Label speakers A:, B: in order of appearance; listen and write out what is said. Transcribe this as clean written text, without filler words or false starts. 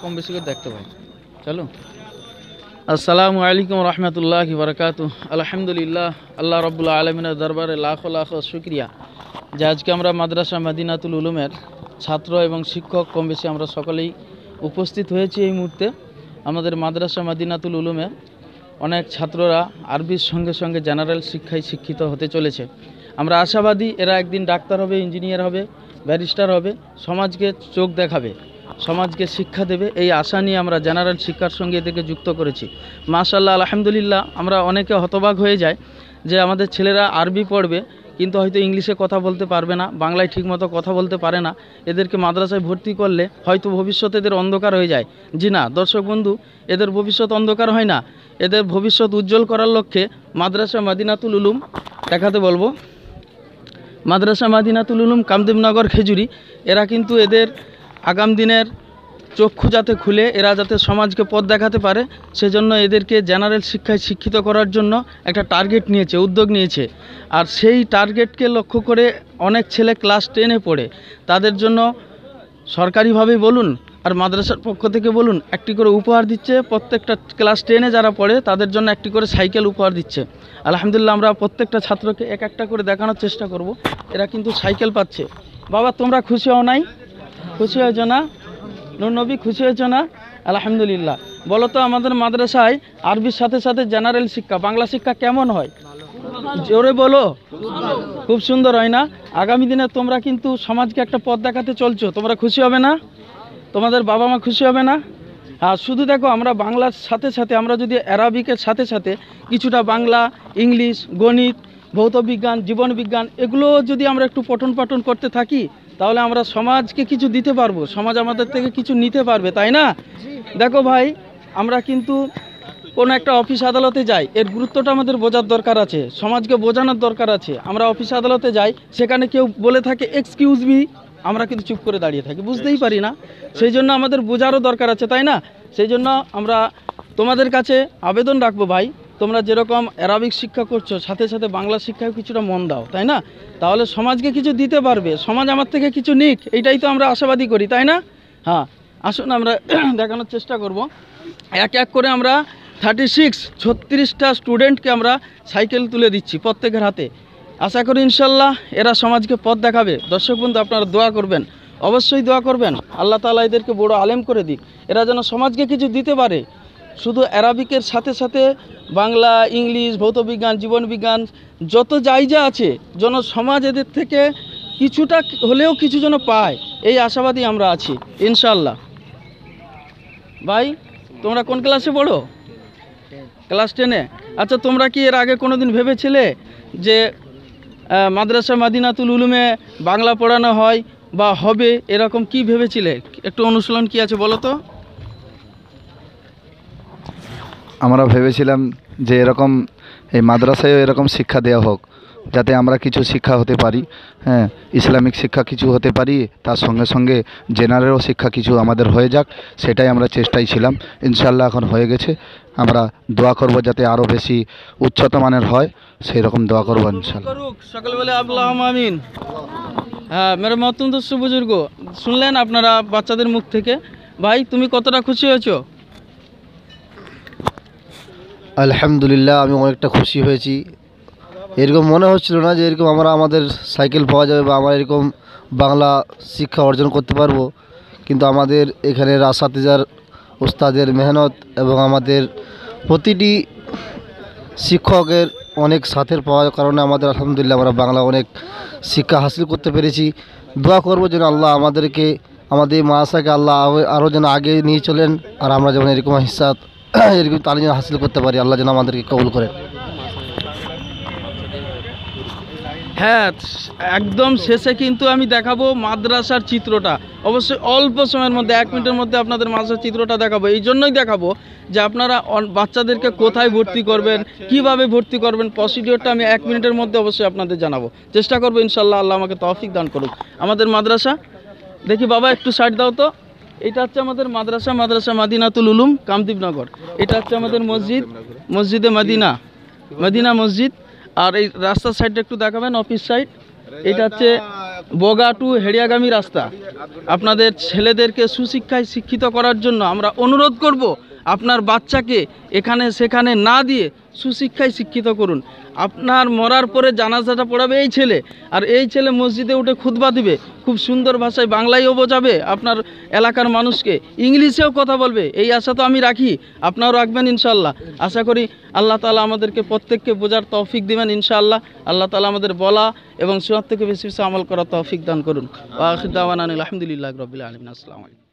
A: কম বেশি করে দেখতে পাই। চলো। আসসালামু আলাইকুম রহমতুল্লাহি বারাকাতুহু। আলহামদুলিল্লাহ, আল্লাহ রাব্বুল আলামিনের দরবারে লাখ লাখ শুকরিয়া যে আজকে আমরা মাদ্রাসা মদিনাতুল উলুমের ছাত্র এবং শিক্ষক কম বেশি আমরা সকলেই উপস্থিত হয়েছি। এই মুহূর্তে আমাদের মাদ্রাসা মদিনাতুল উলুমে অনেক ছাত্ররা আরবির সঙ্গে সঙ্গে জেনারেল শিক্ষায় শিক্ষিত হতে চলেছে। আমরা আশাবাদী এরা একদিন ডাক্তার হবে, ইঞ্জিনিয়ার হবে, ব্যারিস্টার হবে, সমাজকে চোখ দেখাবে, সমাজকে শিক্ষা দেবে। এই আশা নিয়ে আমরা জেনারেল শিক্ষার সঙ্গে এদেরকে যুক্ত করেছি। মাশাআল্লাহ, আলহামদুলিল্লাহ। আমরা অনেকে হতবাক হয়ে যায় যে আমাদের ছেলেরা আরবি পড়বে কিন্তু হয়তো ইংলিশে কথা বলতে পারবে না, বাংলায় ঠিকমতো কথা বলতে পারে না, এদেরকে মাদ্রাসায় ভর্তি করলে হয়তো ভবিষ্যতে এদের অন্ধকার হয়ে যায়। জি না দর্শক বন্ধু, এদের ভবিষ্যৎ অন্ধকার হয় না, এদের ভবিষ্যৎ উজ্জ্বল করার লক্ষ্যে মাদ্রাসা মদিনাতুল উলুম দেখাতে বলবো। মাদ্রাসা মদিনাতুল উলুম কামদেবনগর খেজুরি, এরা কিন্তু এদের আগাম দিনের চক্ষু যাতে খুলে এরা যাতে সমাজকে পথ দেখাতে পারে সেজন্য এদেরকে জেনারেল শিক্ষায় শিক্ষিত করার জন্য একটা টার্গেট নিয়েছে, উদ্যোগ নিয়েছে। আর সেই টার্গেটকে লক্ষ্য করে অনেক ছেলে ক্লাস 10-এ পড়ে, তাদের জন্য সরকারিভাবেই বলুন আর মাদ্রাসার পক্ষ থেকে বলুন একটি করে উপহার দিচ্ছে। প্রত্যেকটা ক্লাস 10-এ যারা পড়ে তাদের জন্য একটি করে সাইকেল উপহার দিচ্ছে। আলহামদুলিল্লাহ, আমরা প্রত্যেকটা ছাত্রকে এক একটা করে দেখানোর চেষ্টা করব। এরা কিন্তু সাইকেল পাচ্ছে। বাবা, তোমরা খুশি হও নাই? খুশি হয়েছ না? নূর নবী, খুশি হয়েছ না? আলহামদুলিল্লাহ। বলো তো, আমাদের মাদ্রাসায় আরবির সাথে সাথে জেনারেল শিক্ষা, বাংলা শিক্ষা কেমন হয়? জোরে বলো। খুব সুন্দর হয় না? আগামী দিনে তোমরা কিন্তু সমাজকে একটা পথ দেখাতে চলছো, তোমরা খুশি হবে না? তোমাদের বাবা মা খুশি হবে না? আর শুধু দেখো, আমরা বাংলার সাথে সাথে আমরা যদি অ্যারাবিকের সাথে সাথে কিছুটা বাংলা, ইংলিশ, গণিত, ভৌত বিজ্ঞান, জীবন বিজ্ঞান এগুলো যদি আমরা একটু পঠন পাঠন করতে থাকি তাহলে আমরা সমাজকে কিছু দিতে পারবো, সমাজ আমাদের থেকে কিছু নিতে পারবে, তাই না? দেখো ভাই, আমরা কিন্তু কোনো একটা অফিস আদালতে যাই, এর গুরুত্বটা আমাদের বোঝার দরকার আছে, সমাজকে বোঝানোর দরকার আছে। আমরা অফিস আদালতে যাই, সেখানে কেউ বলে থাকে এক্সকিউজ মি, আমরা কিন্তু চুপ করে দাঁড়িয়ে থাকি, বুঝতেই পারি না। সেই জন্য আমাদের বোঝারও দরকার আছে, তাই না? সেই জন্য আমরা তোমাদের কাছে আবেদন রাখবো ভাই, তোমরা যেরকম অ্যারাবিক শিক্ষা করছো সাথে সাথে বাংলা শিক্ষায় কিছুটা মন দাও, তাই না? তাহলে সমাজকে কিছু দিতে পারবে, সমাজ আমার থেকে কিছু নিক, এইটাই তো আমরা আশাবাদী করি, তাই না? হ্যাঁ, আসুন আমরা দেখানোর চেষ্টা করব। এক এক করে আমরা 36টা স্টুডেন্টকে আমরা সাইকেল তুলে দিচ্ছি প্রত্যেকের হাতে। আশা করি ইনশাল্লাহ এরা সমাজকে পথ দেখাবে। দর্শক বন্ধু, আপনারা দোয়া করবেন, অবশ্যই দোয়া করবেন, আল্লাহ তাআলা এদেরকে বড় আলেম করে দিক, এরা যেন সমাজকে কিছু দিতে পারে। শুধু অ্যারাবিকের সাথে সাথে বাংলা, ইংলিশ, ভৌতবিজ্ঞান, জীবনবিজ্ঞান যত যা আছে যেন সমাজ এদের থেকে কিছুটা হলেও কিছু যেন পায়, এই আশাবাদী আমরা আছি ইনশাল্লাহ। ভাই, তোমরা কোন ক্লাসে পড়ো? ক্লাস 10-এ। আচ্ছা, তোমরা কি এর আগে কোনো দিন ভেবেছিলে যে মাদ্রাসা মদিনাতুল উলুমে বাংলা পড়ানো হয় বা হবে, এরকম কি ভেবেছিলে? একটু অনুশীলন কি আছে বলো তো?
B: আমরা ভেবেছিলাম যে এরকম এই মাদ্রাসায়ও এরকম শিক্ষা দেওয়া হোক, যাতে আমরা কিছু শিক্ষা হতে পারি। হ্যাঁ, ইসলামিক শিক্ষা কিছু হতে পারি, তার সঙ্গে সঙ্গে জেনারেলও শিক্ষা কিছু আমাদের হয়ে যাক, সেটাই আমরা চেষ্টায় ছিলাম। ইনশাল্লাহ এখন হয়ে গেছে। আমরা দোয়া করব যাতে আরও বেশি উচ্চত মানের হয়, সেই রকম দোয়া করবো ইনশাল্লাহ।
A: সকল বলে আল্লাহুম্মা আমিন। হ্যাঁ, মেরে মহতরম দোস্ত বুজুর্গ, শুনলেন আপনারা বাচ্চাদের মুখ থেকে। ভাই, তুমি কতটা খুশি হয়েছো?
B: আলহামদুলিল্লাহ, আমি অনেকটা খুশি হয়েছি। এরকম মনে হচ্ছিল না যে এরকম আমাদের সাইকেল পাওয়া যাবে বা আমরা এরকম বাংলা শিক্ষা অর্জন করতে পারবো, কিন্তু আমাদের এখানের আসাতিজার ওস্তাদের মেহনত এবং আমাদের প্রতিটি শিক্ষকের অনেক সাথের পাওয়ার কারণে আমাদের আলহামদুলিল্লাহ আমরা বাংলা অনেক শিক্ষা হাসিল করতে পেরেছি। দোয়া করবো যেন আল্লাহ আমাদেরকে, আমাদের এই মাদ্রাসাকে আল্লাহ আরও যেন আগে নিয়ে চলেন, আর আমরা যেমন এরকম হিসাব এরকম তালিম যেন হাসিল করতে পারি, আল্লাহ যেন আমাদেরকে কবুল করেন।
A: হ্যাঁ, একদম শেষে কিন্তু আমি দেখাবো মাদ্রাসার চিত্রটা, অবশ্যই অল্প সময়ের মধ্যে 1 মিনিটের মধ্যে আপনাদের মাদ্রাসার চিত্রটা দেখাবো। এই জন্যই দেখাবো যে আপনারা বাচ্চাদেরকে কোথায় ভর্তি করবেন, কিভাবে ভর্তি করবেন, প্রসিডিওরটা আমি 1 মিনিটের মধ্যে অবশ্যই আপনাদের জানাবো, চেষ্টা করবো ইনশাল্লাহ। আল্লাহ আমাকে তৌফিক দান করুক। আমাদের মাদ্রাসা দেখি বাবা, একটু সাইড দাও তো। এটা হচ্ছে আমাদের মাদ্রাসা, মাদ্রাসা মদিনাতুল উলুম কামদেবনগর। এটা হচ্ছে আমাদের মসজিদ, মসজিদে মদিনা, মদিনা মসজিদ। আর এই রাস্তার সাইডটা একটু দেখাবেন, অফিস সাইড। এটা হচ্ছে বগা টু হেড়িয়াগামী রাস্তা। আপনাদের ছেলেদেরকে সুশিক্ষায় শিক্ষিত করার জন্য আমরা অনুরোধ করব, আপনার বাচ্চাকে এখানে সেখানে না দিয়ে সুশিক্ষায় শিক্ষিত করুন। আপনার মরার পরে জানাজাটা পড়াবে এই ছেলে, আর এই ছেলে মসজিদে উঠে খুতবা দিবে, খুব সুন্দর ভাষায় বাংলায়ও বোঝাবে আপনার এলাকার মানুষকে, ইংলিশেও কথা বলবে। এই আশা তো আমি রাখি, আপনারাও রাখবেন ইনশাআল্লাহ। আশা করি আল্লাহ তাআলা আমাদেরকে প্রত্যেককে বোঝার তৌফিক দিবেন ইনশাআল্লাহ। আল্লাহ তাআলা আমাদের বলা এবং সুন্নাত থেকে বেশি বেশি আমল করার তৌফিক দান করুন। ওয়া আখিরু দাওয়ানা আলহামদুলিল্লাহি রাব্বিল আলামিন। আসসালামু আলাইকুম।